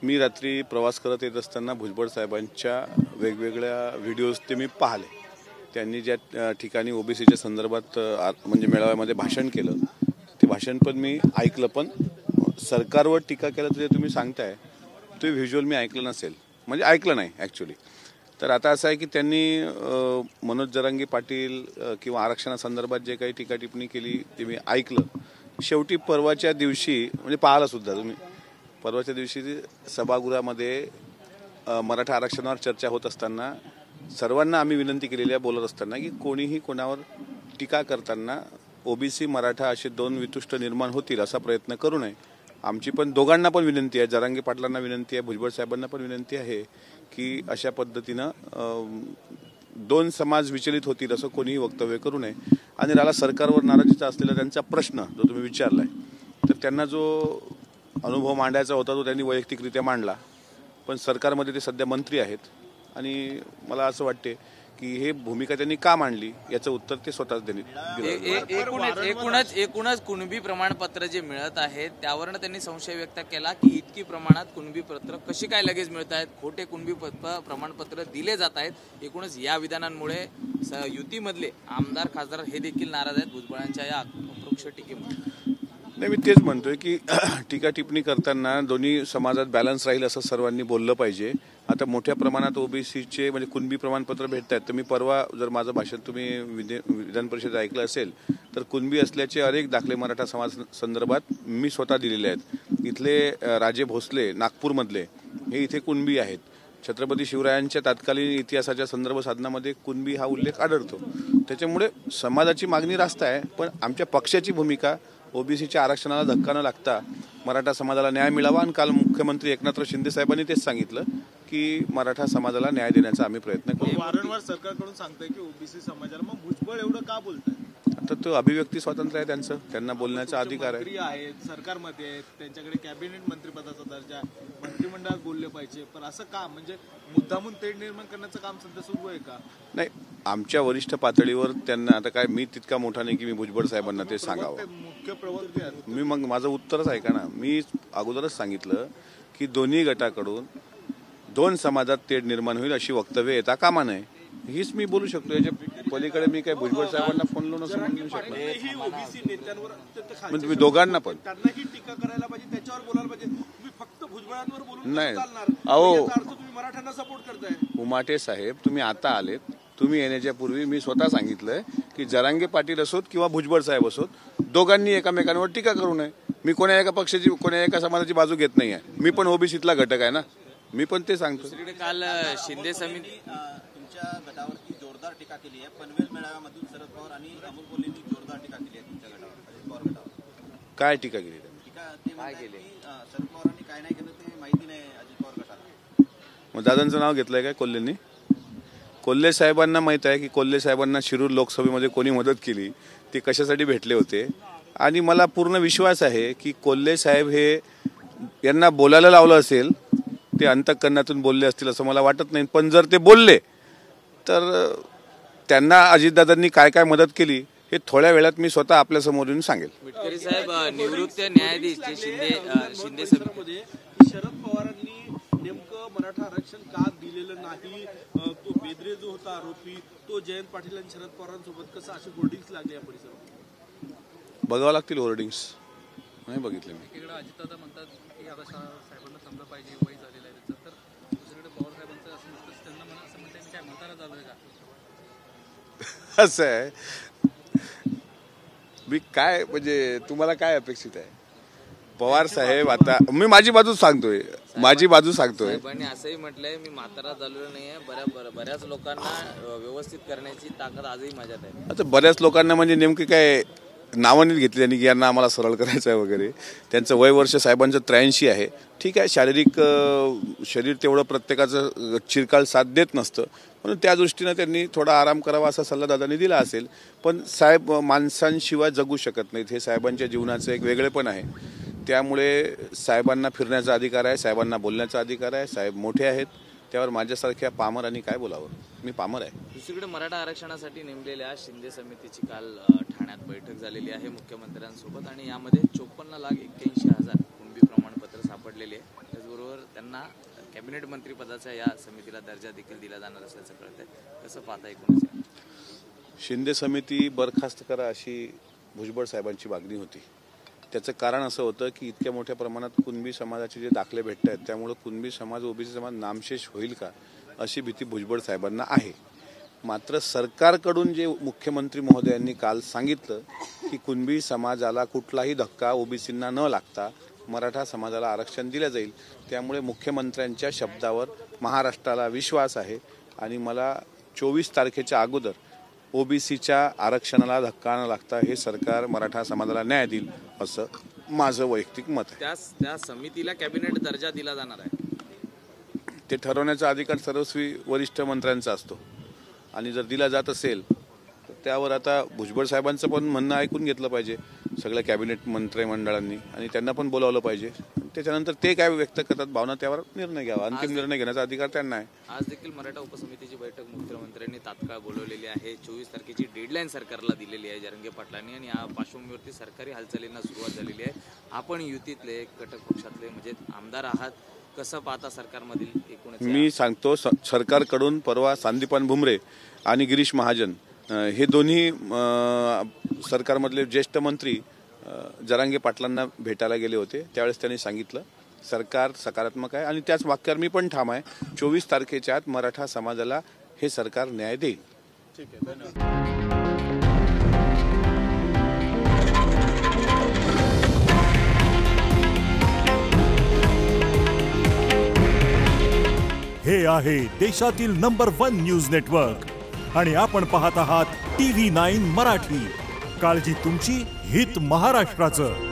मी रात्री प्रवास करत येत असताना भुजबळ साहेबांच्या वेगवेगळ्या व्हिडिओज ते मी पाहिले। त्यांनी ज्या ठिकाणी ओबीसीच्या संदर्भात म्हणजे मेळाव्यामध्ये भाषण केलं ते भाषण पण मी ऐकलं, पण सरकारवर टीका केलं ते तुम्ही सांगताय ते व्हिज्युअल मी ऐकलं नसेल, म्हणजे ऐकलं नाही ॲक्च्युली। तर आता असं आहे की त्यांनी मनोज जरांगे पाटील किंवा आरक्षणासंदर्भात जे काही टीका टिप्पणी केली ते मी ऐकलं। शेवटी परवाच्या दिवशी म्हणजे पाहिलं सुद्धा तुम्ही, परवाच्या दिवशी सभागृहामध्ये मराठा आरक्षणावर चर्चा होत असताना सर्वांना आम्ही विनंती केलेली आहे बोलत असताना की कोणीही कोणावर टीका करताना ओबीसी मराठा असे दोन वितुष्ट निर्माण होतील असा प्रयत्न करू नये। आमची पण दोघांना पण विनंती आहे, जरांगे पाटलांना विनंती आहे, भुजबळ साहेबांना पण विनंती आहे की अशा पद्धतीनं दोन समाज विचलित होतील असं कोणीही वक्तव्य करू नये। आणि राहिला सरकारवर नाराजीचा असलेला त्यांचा प्रश्न जो तुम्ही विचारलाय, तर त्यांना जो अनुभव मांडायचा होता तो त्यांनी वैयक्तिकरित्या मांडला, पण सरकारमध्ये ते सध्या मंत्री आहेत आणि मला असं वाटते की हे भूमिका त्यांनी का मांडली याचं उत्तर ते स्वतःच एकूणच कुणबी प्रमाणपत्र जे मिळत आहेत त्यावरनं त्यांनी संशय व्यक्त केला की इतकी प्रमाणात कुणबी पत्र कशी काय लगेच मिळत आहेत, खोटे कुणबी प्रमाणपत्र दिले जात आहेत। एकूणच या विधानांमुळे युतीमधले आमदार खासदार हे देखील नाराज आहेत भुजबळांच्या या अपरोक्ष टीकेमुळे। नाही, मी तेच म्हणतोय की टीका टिप्पणी करताना दोन्ही समाजात बॅलन्स राहील असं सर्वांनी बोललं पाहिजे। आता मोठ्या प्रमाणात ओबीसीचे म्हणजे कुणबी प्रमाणपत्र भेटत आहेत, तर मी परवा जर माझं भाषण तुम्ही विधान परिषद ऐकलं असेल तर कुणबी असल्याचे अनेक दाखले मराठा समाज संदर्भात मी स्वतः दिलेले आहेत। इथले राजे भोसले नागपूरमधले हे इथे कुणबी आहेत। छत्रपती शिवरायांच्या तत्कालीन इतिहासाच्या संदर्भ साधनामध्ये कुणबी हा उल्लेख आढळतो। त्याच्यामुळे समाजाची मागणी रास्त आहे, पण आमच्या पक्षाची भूमिका ओबीसीच्या आरक्षणाला धक्का न लागता मराठा समाजाला न्याय मिळावा। आणि काल मुख्यमंत्री एकनाथ शिंदे साहेबांनी तेच सांगितलं की मराठा समाजाला न्याय देण्याचा आम्ही प्रयत्न करू। वारंवार सरकारकडून सांगताय की ओबीसी समाजाला, मग भुजबळ एवढं का बोलताय? आता तो अभिव्यक्ती स्वातंत्र्य आहे त्यांचं, त्यांना बोलण्याचा अधिकार आहे। आहेत सरकारमध्ये आहेत, त्यांच्याकडे कॅबिनेट मंत्रिपदाचा दर्जा, मंत्रिमंडळात बोलले पाहिजे, पण असं का म्हणजे मुद्दामून तेढ निर्माण करण्याचं काम सध्या सुरू आहे का? नाही, आमच्या वरिष्ठ पातळीवर त्यांना आता काय मी तितका मोठा नाही की मी भुजबळ साहेबांना ते सांगावं। मुख्य प्रवक्ते आहेत मी, मग माझं उत्तरच ऐका ना, मी अगोदरच सांगितलं की दोन्ही गटाकडून दोन समाजात तेढ निर्माण होईल अशी वक्तव्य येता कामा नये, हीच मी बोलू शकतो। याच्या पलीकडे मी काय भुजबळ साहेबांना फोन लावून असं म्हणू शकतो म्हणजे मी दोघांना पण त्यांनाही टीका करायला पाहिजे, त्याच्यावर बोलायला पाहिजे। तुम्ही फक्त भुजबळांवर बोलून नाही, अहो तुम्ही मराठ्यांना सपोर्ट करताय। उमाटे साहेब तुम्ही आता आलेत, तुम्ही येण्याच्या पूर्वी मी स्वतः सांगितलंय की जरांगे पाटील असोत किंवा भुजबळ साहेब असोत दोघांनी एकमेकांवर टीका करू नये। मी कोणा एका पक्षाची कोणा एका समाजाची बाजू घेत नाही आहे, मी पण ओबीसीतला घटक आहे ना, मी पण ते सांगतो। दुसरीकडे काल शिंदे समिती तुमच्या गटावरती जोरदार टीका केली आहे। पनवेल मेळाव्यामधून शरद पवार आणि अमोल कोल्हेंनी जोरदार टीका केली आहे तुमच्या गटावर, अजित पवार गटावर। काय टीका केली त्यांनी? काय केली? शरद पवारांनी काय नाही केलं ते माहिती नाही अजित पवार गटाला। मग दादांचं नाव घेतलंय काय कोल्हेंनी? कोल्हे साहेबांना माहित आहे की कोल्हे साहेबांना शिरूर लोकसभेमध्ये कोणी मदत केली, ते कशासाठी भेटले होते। आणि मला पूर्ण विश्वास आहे की कोल्हे साहेब हे यांना बोलायला लावलं असेल, ते अंतःकरणातून बोलले असतील असं मला वाटत नाही, पण जर ते बोलले तर त्यांना अजितदादांनी काय काय मदत केली हे थोड्या वेळात मी स्वतः आपल्या समोर येऊन सांगेल। विटकरी साहेब, निवृत्त न्यायाधीश जे शिंदे समितीमध्ये शरद पवारांनी नेमकं मराठा आरक्षण का दिलेलं नाही, तो बेदरे जो होता आरोपी तो जयंत पाटील आणि शरद पवारांसोबत कसं असे होर्डिंग्स लागले या परिसरात? बघावं लागतील होर्डिंग्स, नाही बघितले मी। अजितदादा म्हणतात की आता साहेबांना थांबलं पाहिजे, वय झालेलं आहे त्याचं, तर दुसरीकडे पवार साहेबांचं असं नसतं, त्यांना मला असं म्हणतात मी काय म्हातारा झालोय का? असं आहे, मी काय म्हणजे तुम्हाला काय अपेक्षित आहे? पवार साहेब, आता मी माझी बाजू सांगतोय, साहेबांनी असंही म्हटलंय मी म्हातारा झालेलो नाहीये, बऱ्याच लोकांना व्यवस्थित करण्याची ताकद आजही माझ्यात आहे। आता बऱ्याच लोकांना म्हणजे नेमकी काय नावानेच घेतली त्यांनी की यांना आम्हाला सरळ करायचं आहे वगैरे। त्यांचं वय वर्ष साहेबांचं 83 आहे, ठीक आहे, शारीरिक शरीर तेवढं प्रत्येकाचं चिरकाल साथ देत नसतं, म्हणून त्या दृष्टीनं त्यांनी थोडा आराम करावा असा सल्ला दादांनी दिला असेल। पण साहेब माणसांशिवाय जगू शकत नाहीत, हे साहेबांच्या जीवनाचं एक वेगळेपण आहे। त्यामुळे साहेबांना फिरण्याचा अधिकार आहे, साहेबांना बोलण्याचा अधिकार आहे, साहेब मोठे आहेत, त्यावर माझ्यासारख्या पामरांनी काय बोलावं, मी पामर आहे। दुसरीकडे मराठा आरक्षणासाठी नेमलेल्या शिंदे समितीची काल बैठक झालेली आहे मुख्यमंत्र्यांसोबत, आणि यामध्ये 54,81,000 कुणबी प्रमाणपत्र सापडलेली आहे. त्याचबरोबर त्यांना कॅबिनेट मंत्रीपदाचा या समितीला दर्जा देखील दिला जाणार असल्याचं कळतंय. कसं पाहता एकूणच? शिंदे समिती बरखास्त करा अशी भुजबळ साहेबांची मागणी होती. त्याचं कारण असं होतं की इतक्या मोठ्या प्रमाणात कुणबी समाजाचे जे दाखले भेटत आहेत त्यामुळे कुणबी समाज ओबीसी समाज नामशेष होईल का अशी भीती भुजबळ साहेबांना आहे. मात्र सरकारकडून जे मुख्यमंत्री महोदयांनी काल सांगितलं की कुणबी समाजाला कुठलाही धक्का ओबीसींना न लागता मराठा समाजाला आरक्षण दिलं जाईल, त्यामुळे मुख्यमंत्र्यांच्या शब्दावर महाराष्ट्राला विश्वास आहे आणि मला 24 तारखेच्या अगोदर ओबीसीच्या आरक्षणाला धक्का न लागता हे सरकार मराठा समाजाला न्याय देईल असं माझं वैयक्तिक मत आहे. त्या समितीला कॅबिनेट दर्जा दिला जाणार आहे. ते ठरवण्याचा अधिकार सर्वस्वी वरिष्ठ मंत्र्यांचा असतो आणि जर दिला जात असेल तर त्यावर आता भुजबळ साहेबांचं पण म्हणणं ऐकून घेतलं पाहिजे सगळ्या कॅबिनेट मंत्रिमंडळांनी आणि त्यांना पण बोलावलं पाहिजे. त्याच्यानंतर ते काय व्यक्त करतात भावना त्यावर निर्णय घ्यावा. अंतिम निर्णय घेण्याचा अधिकार त्यांना आहे. आज देखील मराठा उपसमितीची बैठक मुख्यमंत्र्यांनी तात्काळ बोलवलेली आहे. 24 तारखेची डेडलाईन सरकारला दिलेली आहे जरांगे पाटलांनी आणि या पार्श्वभूमीवरती सरकारी हालचालींना सुरुवात झालेली आहे. आपण युतीतले घटक पक्षातले म्हणजे आमदार आहात, कसं पाहता सरकारमधील एकूणच? मी सांगतो सरकारकडून परवा संदीपान भुमरे आणि गिरीश महाजन हे दोन्ही सरकारमधले ज्येष्ठ मंत्री जरांगे पाटलांना भेटायला गेले होते. त्यावेळेस त्यांनी सांगितलं सरकार सकारात्मक आहे आणि त्याच वाक्यावर मी पण ठाम आहे. 24 तारखेच्या आत मराठा समाजाला हे सरकार न्याय देईल. ठीक आहे, धन्यवाद. हे आहे देशातील नंबर 1 न्यूज नेटवर्क आणि आपण पाहत आहात TV9 मराठी. काळजी तुमची, हित महाराष्ट्राचं.